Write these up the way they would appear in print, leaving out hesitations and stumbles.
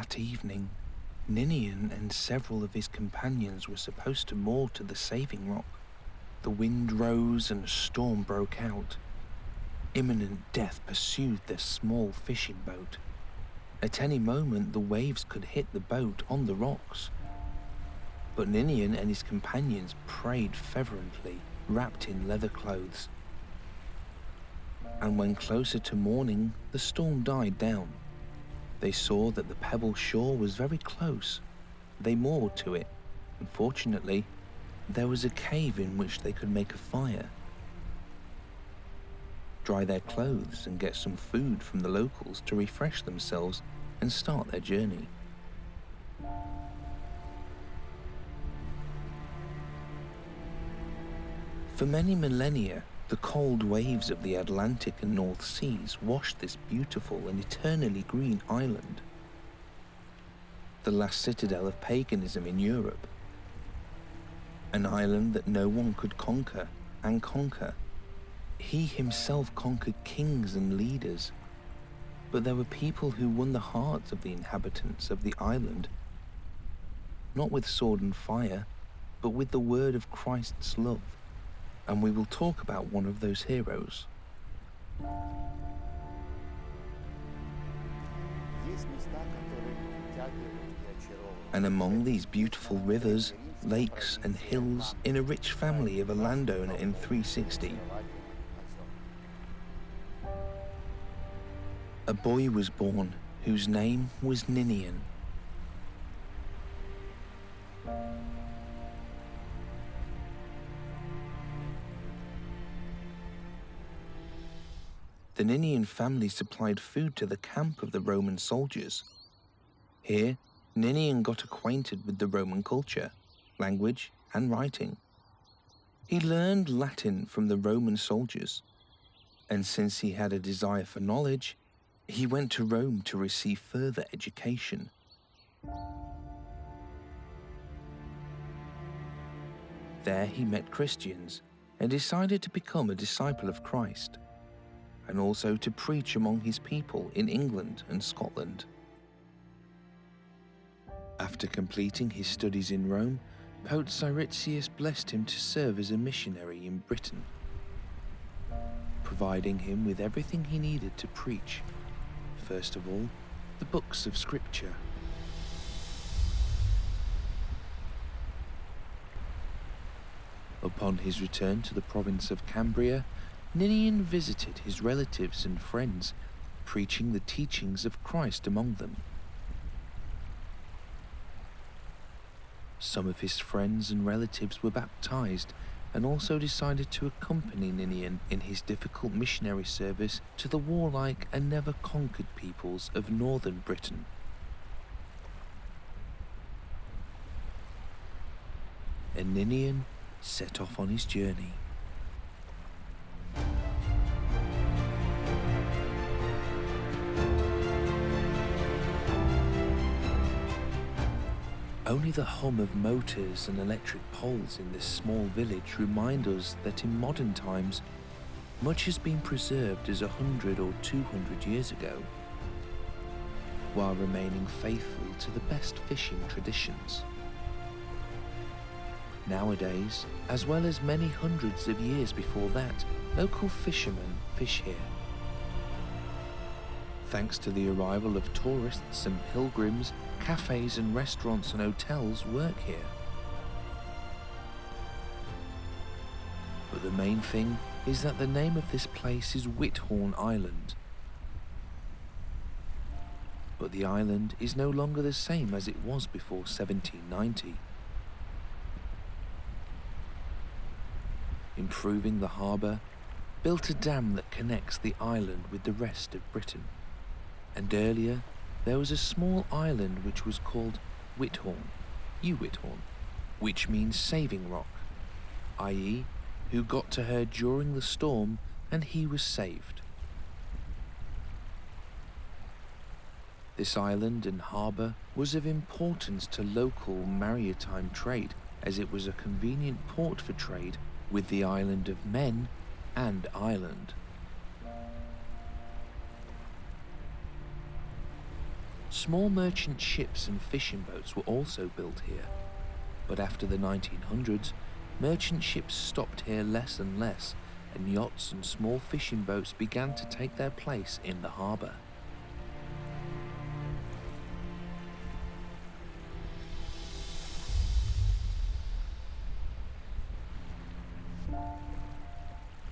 That evening, Ninian and several of his companions were supposed to moor to the saving rock. The wind rose and a storm broke out. Imminent death pursued their small fishing boat. At any moment, the waves could hit the boat on the rocks. But Ninian and his companions prayed fervently, wrapped in leather clothes. And when closer to morning, the storm died down. They saw that the pebble shore was very close. They moored to it, and fortunately, there was a cave in which they could make a fire, dry their clothes and get some food from the locals to refresh themselves and start their journey. For many millennia, the cold waves of the Atlantic and North Seas washed this beautiful and eternally green island, the last citadel of paganism in Europe. An island that no one could conquer and conquer. He himself conquered kings and leaders, but there were people who won the hearts of the inhabitants of the island, not with sword and fire, but with the word of Christ's love. And we will talk about one of those heroes. And among these beautiful rivers, lakes and hills, in a rich family of a landowner in 360, a boy was born whose name was Ninian. The Ninian family supplied food to the camp of the Roman soldiers. Here, Ninian got acquainted with the Roman culture, language, and writing. He learned Latin from the Roman soldiers, and since he had a desire for knowledge, he went to Rome to receive further education. There he met Christians and decided to become a disciple of Christ, and also to preach among his people in England and Scotland. After completing his studies in Rome, Pope Siricius blessed him to serve as a missionary in Britain, providing him with everything he needed to preach. First of all, the books of Scripture. Upon his return to the province of Cambria, Ninian visited his relatives and friends, preaching the teachings of Christ among them. Some of his friends and relatives were baptized and also decided to accompany Ninian in his difficult missionary service to the warlike and never-conquered peoples of northern Britain. And Ninian set off on his journey. Only the hum of motors and electric poles in this small village remind us that in modern times, much has been preserved as 100 or 200 years ago, while remaining faithful to the best fishing traditions. Nowadays, as well as many hundreds of years before that, local fishermen fish here. Thanks to the arrival of tourists and pilgrims, cafes and restaurants and hotels work here. But the main thing is that the name of this place is Whithorn Island. But the island is no longer the same as it was before 1790. Improving the harbour, built a dam that connects the island with the rest of Britain. And earlier, there was a small island which was called Whithorn, which means saving rock, i.e., who got to her during the storm and he was saved. This island and harbour was of importance to local maritime trade, as it was a convenient port for trade with the island of Men and Ireland. Small merchant ships and fishing boats were also built here, but after the 1900s, merchant ships stopped here less and less, and yachts and small fishing boats began to take their place in the harbour.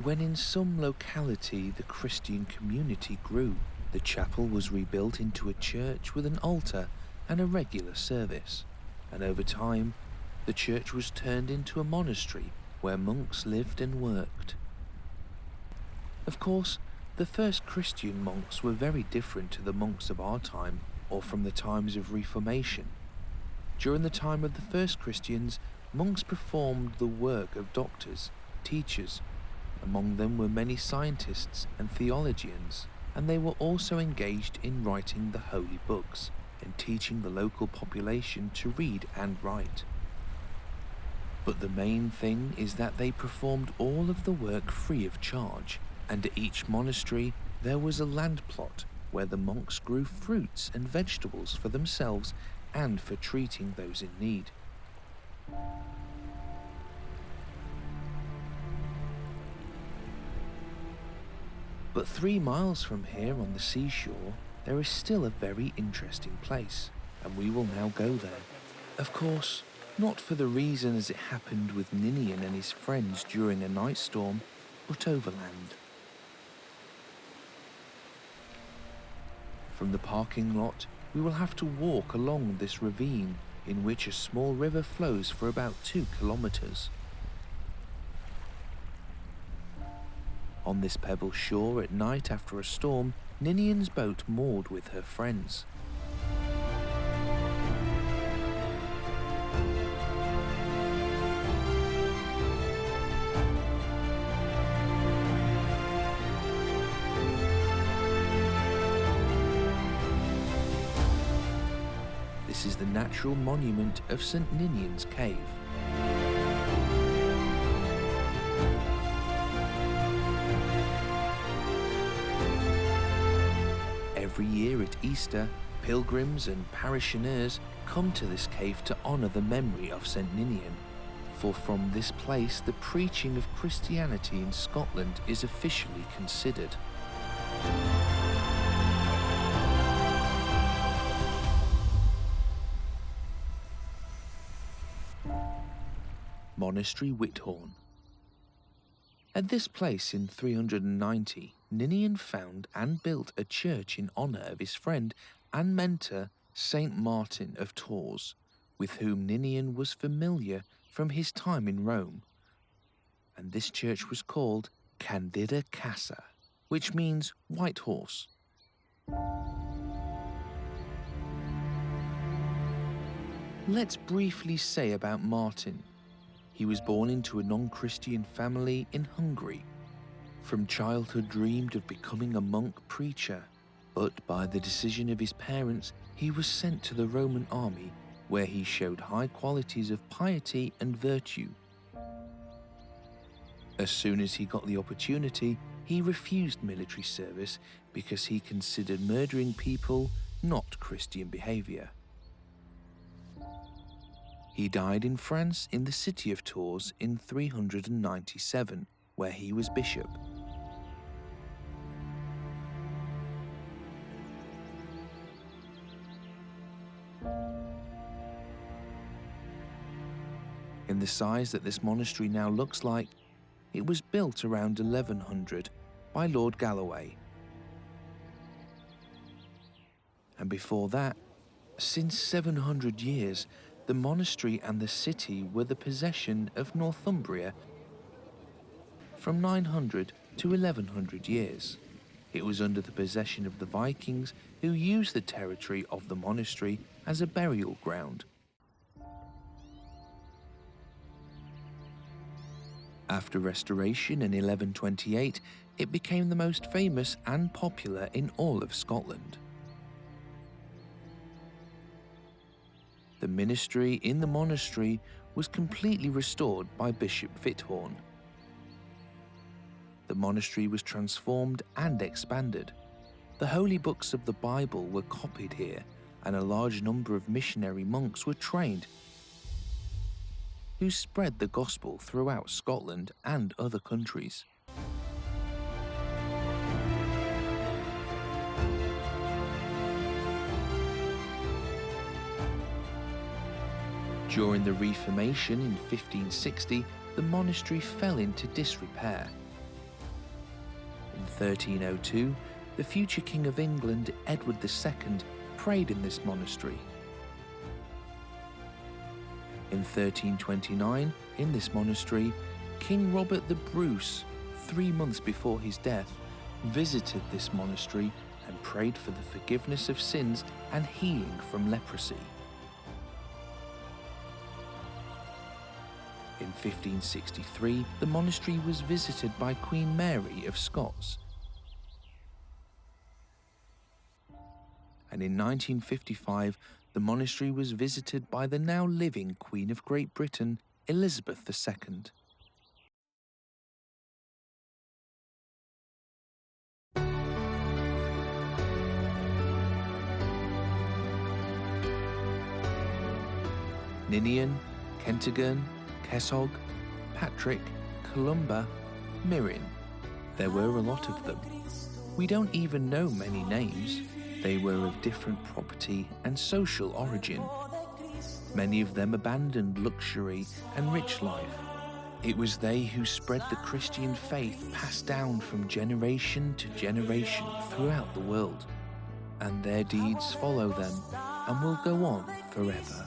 When in some locality the Christian community grew, the chapel was rebuilt into a church with an altar and a regular service, and over time, the church was turned into a monastery where monks lived and worked. Of course, the first Christian monks were very different to the monks of our time or from the times of Reformation. During the time of the first Christians, monks performed the work of doctors, teachers. Among them were many scientists and theologians, and they were also engaged in writing the holy books and teaching the local population to read and write. But the main thing is that they performed all of the work free of charge, and at each monastery there was a land plot where the monks grew fruits and vegetables for themselves and for treating those in need. But 3 miles from here on the seashore, there is still a very interesting place, and we will now go there. Of course, not for the reason as it happened with Ninian and his friends during a night storm, but overland. From the parking lot, we will have to walk along this ravine in which a small river flows for about 2 kilometers. On this pebble shore at night after a storm, Ninian's boat moored with her friends. This is the natural monument of St. Ninian's Cave. Every year at Easter, pilgrims and parishioners come to this cave to honour the memory of St. Ninian, for from this place the preaching of Christianity in Scotland is officially considered. Monastery Whithorn. At this place in 390, Ninian found and built a church in honour of his friend and mentor Saint Martin of Tours, with whom Ninian was familiar from his time in Rome. And this church was called Candida Casa, which means white horse. Let's briefly say about Martin. He was born into a non-Christian family in Hungary. From childhood dreamed of becoming a monk preacher, but by the decision of his parents, he was sent to the Roman army, where he showed high qualities of piety and virtue. As soon as he got the opportunity, he refused military service because he considered murdering people not Christian behaviour. He died in France in the city of Tours in 397, where he was bishop. In the size that this monastery now looks like, it was built around 1100 by Lord Galloway. And before that, since 700 years, the monastery and the city were the possession of Northumbria. From 900 to 1100 years, it was under the possession of the Vikings, who used the territory of the monastery as a burial ground. After restoration in 1128, it became the most famous and popular in all of Scotland. The ministry in the monastery was completely restored by Bishop Whithorn. The monastery was transformed and expanded. The holy books of the Bible were copied here, and a large number of missionary monks were trained, who spread the gospel throughout Scotland and other countries. During the Reformation in 1560, the monastery fell into disrepair. In 1302, the future King of England, Edward II, prayed in this monastery. In 1329, in this monastery, King Robert the Bruce, 3 months before his death, visited this monastery and prayed for the forgiveness of sins and healing from leprosy. In 1563, the monastery was visited by Queen Mary of Scots. And in 1955, the monastery was visited by the now living Queen of Great Britain, Elizabeth II. Ninian, Kentigern, Kesog, Patrick, Columba, Mirren. There were a lot of them. We don't even know many names. They were of different property and social origin. Many of them abandoned luxury and rich life. It was they who spread the Christian faith passed down from generation to generation throughout the world. And their deeds follow them and will go on forever.